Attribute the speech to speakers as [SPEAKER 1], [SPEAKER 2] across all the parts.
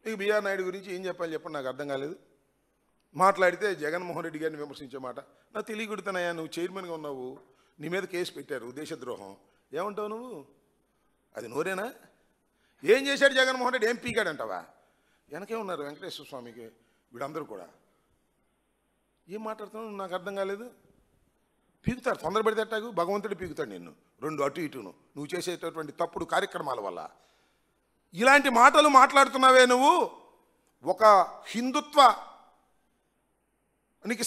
[SPEAKER 1] మీకు బిఆర్ నాయుడు గురించి ఏం చెప్పాలి చెప్పండి, నాకు అర్థం కాలేదు. మాట్లాడితే జగన్మోహన్ రెడ్డి గారిని విమర్శించే మాట నాకు తెలియకుడుతున్నాయా, నువ్వు చైర్మన్గా ఉన్నావు, నీ మీద కేసు పెట్టారు దేశద్రోహం, ఏమంటావు నువ్వు? అది నోరేనా? ఏం చేశాడు జగన్మోహన్ రెడ్డి, ఏం పీకాడంటావా? వెనకే ఉన్నారు వెంకటేశ్వర స్వామికి వీళ్ళందరూ కూడా. ఏం మాట్లాడుతున్నావు నాకు అర్థం కాలేదు. పీకుతాడు, తొందరపడితే అట్టాగు భగవంతుడు పీకుతాడు నిన్ను, రెండు అటు ఇటును నువ్వు చేసేటటువంటి తప్పుడు కార్యక్రమాల వల్ల. ఇలాంటి మాటలు మాట్లాడుతున్నావే నువ్వు, ఒక హిందుత్వానికి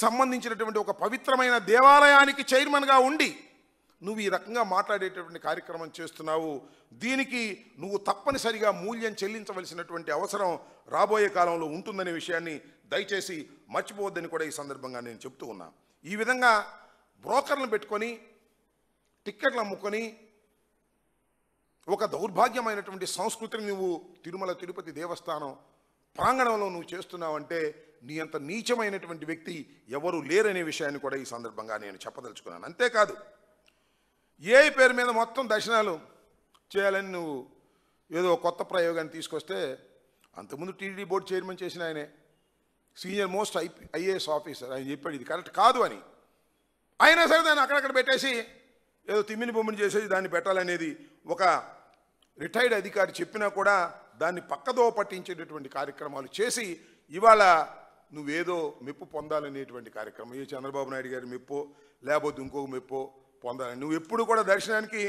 [SPEAKER 1] సంబంధించినటువంటి ఒక పవిత్రమైన దేవాలయానికి చైర్మన్గా ఉండి నువ్వు ఈ రకంగా మాట్లాడేటటువంటి కార్యక్రమం చేస్తున్నావు. దీనికి నువ్వు తప్పనిసరిగా మూల్యం చెల్లించవలసినటువంటి అవసరం రాబోయే కాలంలో ఉంటుందనే విషయాన్ని దయచేసి మర్చిపోవద్దని కూడా ఈ సందర్భంగా నేను చెప్తూ ఉన్నా. ఈ విధంగా బ్రోకర్లను పెట్టుకొని టిక్కెట్లు అమ్ముకొని ఒక దౌర్భాగ్యమైనటువంటి సంస్కృతిని నువ్వు తిరుమల తిరుపతి దేవస్థానం ప్రాంగణంలో నువ్వు చేస్తున్నావంటే నీ అంత నీచమైనటువంటి వ్యక్తి ఎవరు లేరనే విషయాన్ని కూడా ఈ సందర్భంగా నేను చెప్పదలుచుకున్నాను. అంతేకాదు ఏ పేరు మీద మొత్తం దర్శనాలు చేయాలని నువ్వు ఏదో కొత్త ప్రయోగాన్ని తీసుకొస్తే, అంతకుముందు టీటీడీ బోర్డు చైర్మన్ చేసిన ఆయనే సీనియర్ మోస్ట్ ఐఏఎస్ ఆఫీసర్, ఆయన చెప్పాడు ఇది కరెక్ట్ కాదు అని. అయినా సరే దాన్ని అక్కడక్కడ పెట్టేసి ఏదో తిమ్మిని బొమ్మిని చేసేసి దాన్ని పెట్టాలనేది ఒక రిటైర్డ్ అధికారి చెప్పినా కూడా దాన్ని పక్కదో పట్టించేటటువంటి కార్యక్రమాలు చేసి ఇవాళ నువ్వేదో మెప్పు పొందాలనేటువంటి కార్యక్రమం, ఏ చంద్రబాబు నాయుడు గారి మెప్పో లేకపోతే ఇంకొక మెప్పో పొందాలని. నువ్వు ఎప్పుడు కూడా దర్శనానికి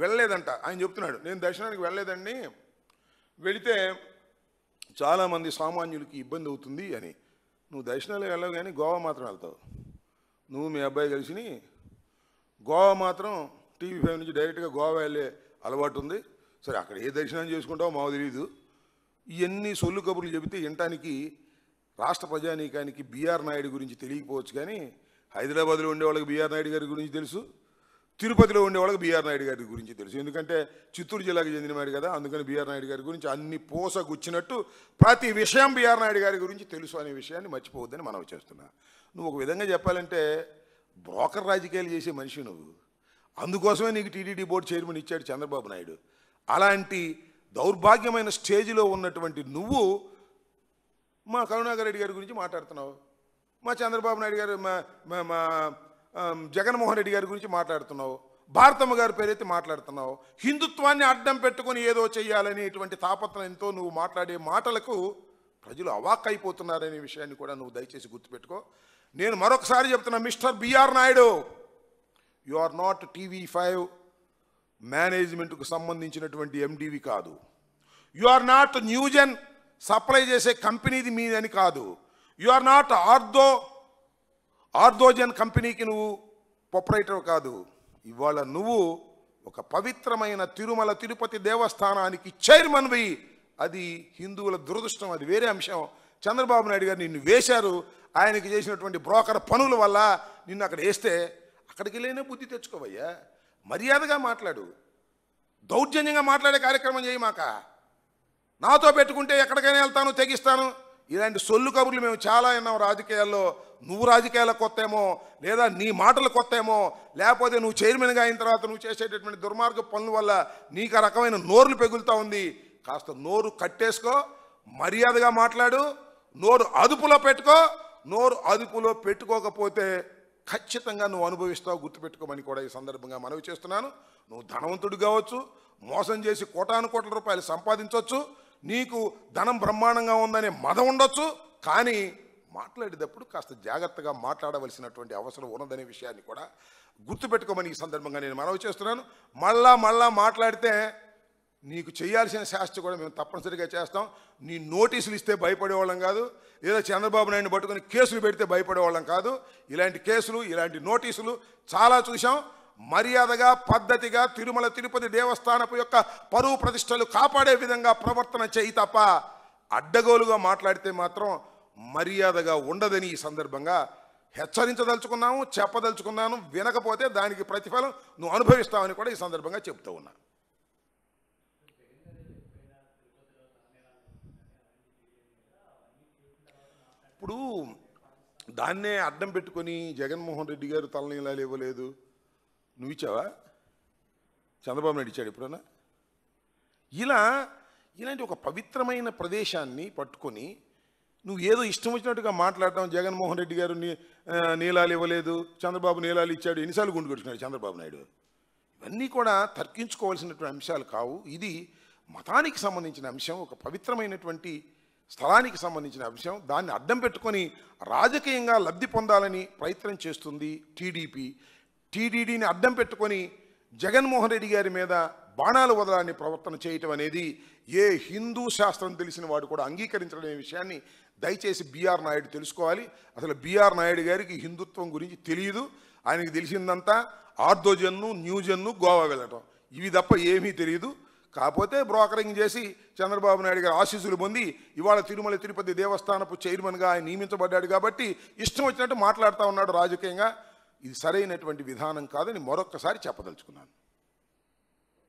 [SPEAKER 1] వెళ్ళలేదంట, ఆయన చెప్తున్నాడు నేను దర్శనానికి వెళ్ళలేదండి, వెళితే చాలామంది సామాన్యులకి ఇబ్బంది అవుతుంది అని. నువ్వు దర్శనాలు వెళ్ళవు కానీ గోవా మాత్రం వెళ్తావు. నువ్వు మీ అబ్బాయి కలిసి గోవా మాత్రం TV5 నుంచి డైరెక్ట్గా గోవా వెళ్ళే అలవాటు ఉంది. సరే అక్కడ ఏ దర్శనం చేసుకుంటావో మాకు తెలియదు. ఇవన్నీ సొల్లు కబుర్లు చెబితే వినటానికి రాష్ట్ర ప్రజానీకానికి బిఆర్ నాయుడు గురించి తెలియకపోవచ్చు, కానీ హైదరాబాద్లో ఉండే వాళ్ళకి బిఆర్ నాయుడు గారి గురించి తెలుసు, తిరుపతిలో ఉండే వాళ్ళకి బిఆర్ నాయుడు గారి గురించి తెలుసు. ఎందుకంటే చిత్తూరు జిల్లాకు చెందినవాడు కదా, అందుకని బిఆర్ నాయుడు గారి గురించి అన్ని పోసగుచ్చినట్టు ప్రతి విషయం బిఆర్ నాయుడు గారి గురించి తెలుసు అనే విషయాన్ని మర్చిపోవద్దని మనవి చేస్తున్నా. నువ్వు ఒక విధంగా చెప్పాలంటే బ్రోకర్ రాజకీయాలు చేసే మనిషి నువ్వు. అందుకోసమే నీకు టీటీడీ బోర్డు చైర్మన్ ఇచ్చాడు చంద్రబాబు నాయుడు. అలాంటి దౌర్భాగ్యమైన స్టేజ్లో ఉన్నటువంటి నువ్వు మా కరుణాకర్ రెడ్డి గారి గురించి మాట్లాడుతున్నావు, మా చంద్రబాబు నాయుడు గారు మా జగన్మోహన్ రెడ్డి గారి గురించి మాట్లాడుతున్నావు, భారతమ్మ గారి పేరైతే మాట్లాడుతున్నావు. హిందుత్వాన్ని అడ్డం పెట్టుకొని ఏదో చెయ్యాలనేటువంటి తాపత్రయంతో నువ్వు మాట్లాడే మాటలకు ప్రజలు అవాక్కైపోతున్నారనే విషయాన్ని కూడా నువ్వు దయచేసి గుర్తుపెట్టుకో. నేను మరొకసారి చెప్తున్నా, mister BR Naidu, you are not TV5 మేనేజ్మెంట్కు సంబంధించినటువంటి MDవి కాదు. You are not Newgen supply చేసే కంపెనీది మీదని కాదు. యు ఆర్ నాట్ ఆర్థోజన్ కంపెనీకి నువ్వు ప్రొపరైటర్ కాదు. ఇవాళ నువ్వు ఒక పవిత్రమైన తిరుమల తిరుపతి దేవస్థానానికి చైర్మన్వి. అది హిందువుల దురదృష్టం, అది వేరే అంశం. చంద్రబాబు నాయుడు గారు నిన్ను వేశారు, ఆయనకి చేసినటువంటి బ్రోకర్ పనుల వల్ల నిన్ను అక్కడ వేస్తే అక్కడికి వెళ్ళేనే బుద్ధి తెచ్చుకోవయ్యా. మర్యాదగా మాట్లాడు, దౌర్జన్యంగా మాట్లాడే కార్యక్రమం చేయమాక. నాతో పెట్టుకుంటే ఎక్కడికైనా వెళ్తాను, తెగిస్తాను, ఇలాంటి సొల్లు కబుర్లు మేము చాలా విన్నాం రాజకీయాల్లో. నువ్వు రాజకీయాల కొత్తేమో, లేదా నీ మాటలు కొత్తేమో, లేకపోతే నువ్వు చైర్మన్గా అయిన తర్వాత నువ్వు చేసేటటువంటి దుర్మార్గ పనుల వల్ల నీకు ఆ రకమైన నోరులు పెగులుతూ ఉంది. కాస్త నోరు కట్టేసుకో, మర్యాదగా మాట్లాడు, నోరు అదుపులో పెట్టుకో. నోరు అదుపులో పెట్టుకోకపోతే ఖచ్చితంగా నువ్వు అనుభవిస్తావు, గుర్తుపెట్టుకోమని కూడా ఈ సందర్భంగా మనవి చేస్తున్నాను. నువ్వు ధనవంతుడు కావచ్చు, మోసం చేసి కోటాను కోట్ల రూపాయలు సంపాదించవచ్చు, నీకు ధనం బ్రహ్మాండంగా ఉందనే మదం ఉండొచ్చు, కానీ మాట్లాడేటప్పుడు కాస్త జాగ్రత్తగా మాట్లాడవలసినటువంటి అవసరం ఉన్నదనే విషయాన్ని కూడా గుర్తుపెట్టుకోమని ఈ సందర్భంగా నేను మనవి చేస్తున్నాను. మళ్ళా మాట్లాడితే నీకు చేయాల్సిన శాస్త్ర కూడా మేము తప్పనిసరిగా చేస్తాం. నీ నోటీసులు ఇస్తే భయపడేవాళ్ళం కాదు, ఏదో చంద్రబాబు నాయుడు పట్టుకొని కేసులు పెడితే భయపడేవాళ్ళం కాదు. ఇలాంటి కేసులు, ఇలాంటి నోటీసులు చాలా చూసాం. మర్యాదగా పద్ధతిగా తిరుమల తిరుపతి దేవస్థానపు యొక్క పరువు ప్రతిష్టలు కాపాడే విధంగా ప్రవర్తన చేయి తప్ప అడ్డగోలుగా మాట్లాడితే మాత్రం మర్యాదగా ఉండదని ఈ సందర్భంగా హెచ్చరించదలుచుకున్నాము, చెప్పదలుచుకున్నాను. వినకపోతే దానికి ప్రతిఫలం నువ్వు అనుభవిస్తావని కూడా ఈ సందర్భంగా చెప్తూ ఉన్నా. ఇప్పుడు దాన్నే అడ్డం పెట్టుకొని జగన్మోహన్ రెడ్డి గారు తలనీలాలు ఇవ్వలేదు, నువ్వు ఇచ్చావా? చంద్రబాబు నాయుడు ఇచ్చాడు ఎప్పుడన్నా? ఇలా ఇలాంటి ఒక పవిత్రమైన ప్రదేశాన్ని పట్టుకొని నువ్వు ఏదో ఇష్టం వచ్చినట్టుగా మాట్లాడటం, జగన్మోహన్ రెడ్డి గారు నీలాలు ఇవ్వలేదు, చంద్రబాబు నీలాలు ఇచ్చాడు, ఎన్నిసార్లు గుండు కొట్టుకున్నాడు చంద్రబాబు నాయుడు. ఇవన్నీ కూడా తర్కించుకోవాల్సినటువంటి అంశాలు కావు. ఇది మతానికి సంబంధించిన అంశం, ఒక పవిత్రమైనటువంటి స్థలానికి సంబంధించిన అంశం. దాన్ని అడ్డం పెట్టుకొని రాజకీయంగా లబ్ధి పొందాలని ప్రయత్నం చేస్తుంది టీడీపీ. టీడీడీని అడ్డం పెట్టుకొని జగన్మోహన్ రెడ్డి గారి మీద బాణాలు వదలాలని ప్రవర్తన చేయటం అనేది ఏ హిందూ శాస్త్రం తెలిసిన వాడు కూడా అంగీకరించడం విషయాన్ని దయచేసి బీఆర్ నాయుడు తెలుసుకోవాలి. అసలు బీఆర్ నాయుడు గారికి హిందుత్వం గురించి తెలియదు. ఆయనకి తెలిసిందంతా ఆర్దోజన్ను, న్యూజన్ను, గోవా వెళ్ళటం, ఇవి తప్ప ఏమీ తెలియదు. కాకపోతే బ్రోకరింగ్ చేసి చంద్రబాబు నాయుడు గారు ఆశీస్సులు పొంది ఇవాళ తిరుమల తిరుపతి దేవస్థానపు చైర్మన్గా ఆయన నియమించబడ్డాడు కాబట్టి ఇష్టం వచ్చినట్టు మాట్లాడుతూ ఉన్నాడు రాజకీయంగా. ఇది సరైనటువంటి విధానం కాదని మరొక్కసారి చెప్పదలుచుకున్నాను.